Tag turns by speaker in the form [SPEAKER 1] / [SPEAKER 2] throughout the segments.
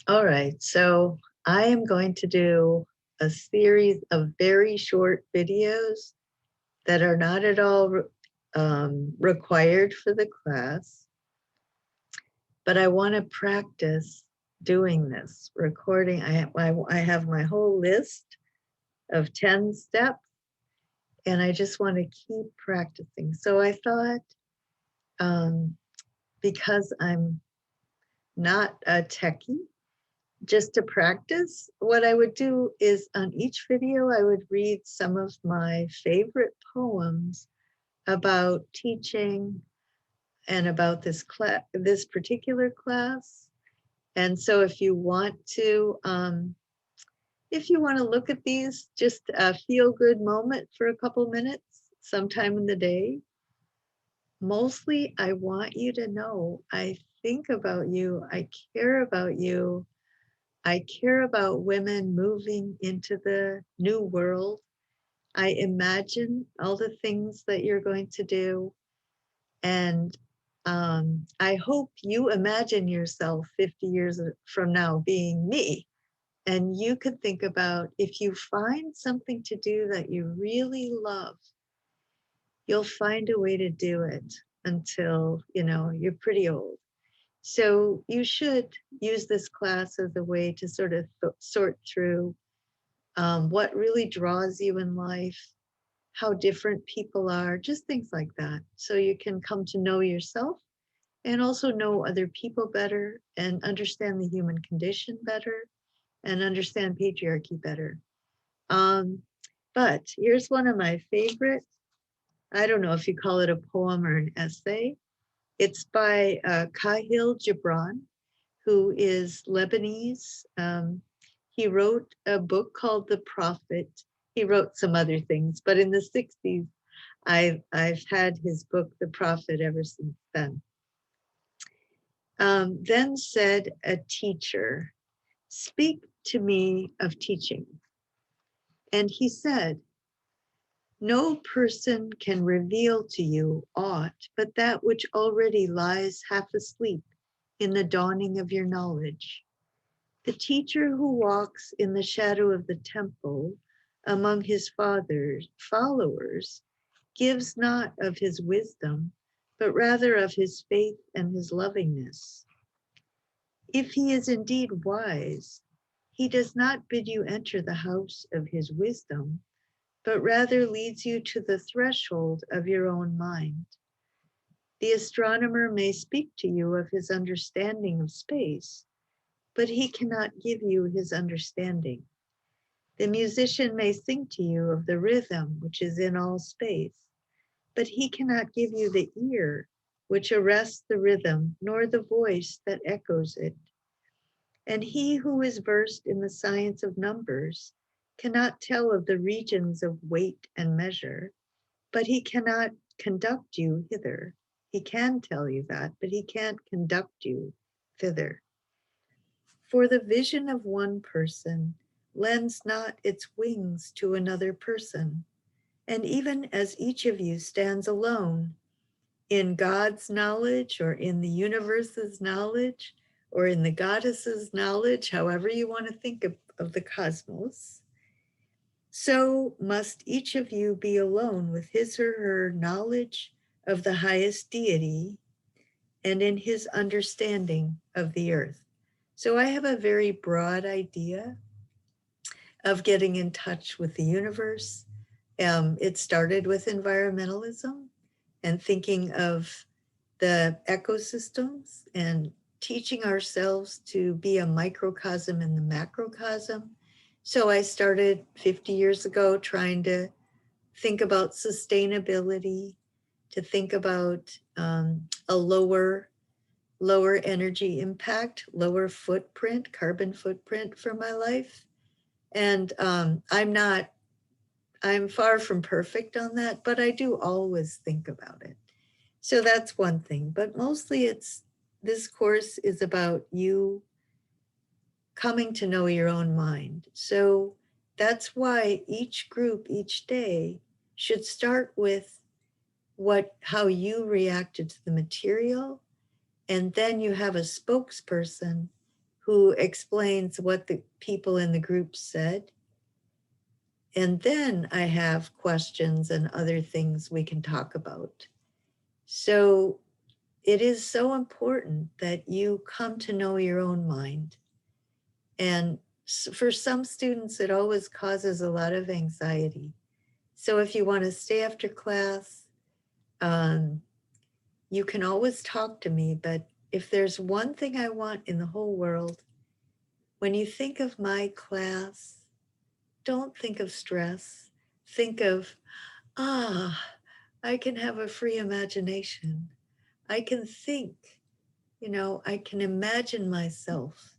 [SPEAKER 1] All right, so I am going to do a series of very short videos that are not at all required for the class, but I want to practice doing this recording. I have my whole list of 10 steps, and I just want to keep practicing. So I thought, because I'm not a techie, just to practice, what I would do is on each video, I would read some of my favorite poems about teaching and about this class, this particular class. And so if you want to look at these, just a feel good moment for a couple minutes sometime in the day. Mostly I want you to know I think about you, I care about you. I care about women moving into the new world. I imagine all the things that you're going to do. And I hope you imagine yourself 50 years from now being me. And you could think about, if you find something to do that you really love, you'll find a way to do it until, you're pretty old. So you should use this class as a way to sort of sort through what really draws you in life, how different people are, just things like that. So you can come to know yourself and also know other people better and understand the human condition better and understand patriarchy better. But here's one of my favorite. I don't know if you call it a poem or an essay. It's by Kahil Gibran, who is Lebanese. He wrote a book called The Prophet. He wrote some other things, but in the 60s, I've had his book, The Prophet, ever since then. Then said a teacher, "Speak to me of teaching." And he said, "No person can reveal to you aught but that which already lies half asleep in the dawning of your knowledge. The teacher who walks in the shadow of the temple among his father's followers gives not of his wisdom, but rather of his faith and his lovingness. If he is indeed wise, he does not bid you enter the house of his wisdom, but rather leads you to the threshold of your own mind. The astronomer may speak to you of his understanding of space, but he cannot give you his understanding. The musician may sing to you of the rhythm which is in all space, but he cannot give you the ear which arrests the rhythm, nor the voice that echoes it. And he who is versed in the science of numbers cannot tell of the regions of weight and measure, but he cannot conduct you hither. He can tell you that, but he can't conduct you thither. For the vision of one person lends not its wings to another person, and even as each of you stands alone in God's knowledge or in the universe's knowledge or in the goddess's knowledge, however you want to think of the cosmos, so must each of you be alone with his or her knowledge of the highest deity and in his understanding of the earth. So I have a very broad idea of getting in touch with the universe. It started with environmentalism and thinking of the ecosystems and teaching ourselves to be a microcosm in the macrocosm. So I started 50 years ago trying to think about sustainability, to think about a lower energy impact, lower footprint, carbon footprint for my life. And I'm far from perfect on that, but I do always think about it. So that's one thing, but mostly this course is about you coming to know your own mind. So that's why each group, each day should start with how you reacted to the material. And then you have a spokesperson who explains what the people in the group said. And then I have questions and other things we can talk about. So it is so important that you come to know your own mind. And for some students, it always causes a lot of anxiety. So if you want to stay after class, you can always talk to me. But if there's one thing I want in the whole world, when you think of my class, don't think of stress. Think of, I can have a free imagination. I can think, I can imagine myself.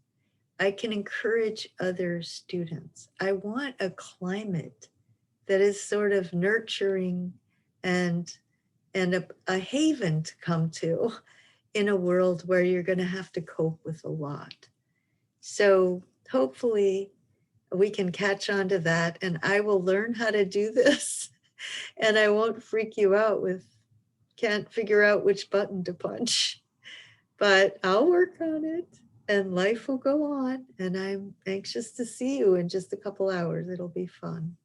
[SPEAKER 1] I can encourage other students. I want a climate that is sort of nurturing and a haven to come to in a world where you're going to have to cope with a lot. So hopefully we can catch on to that, and I will learn how to do this and I won't freak you out with can't figure out which button to punch. But I'll work on it and life will go on. And I'm anxious to see you in just a couple hours. It'll be fun.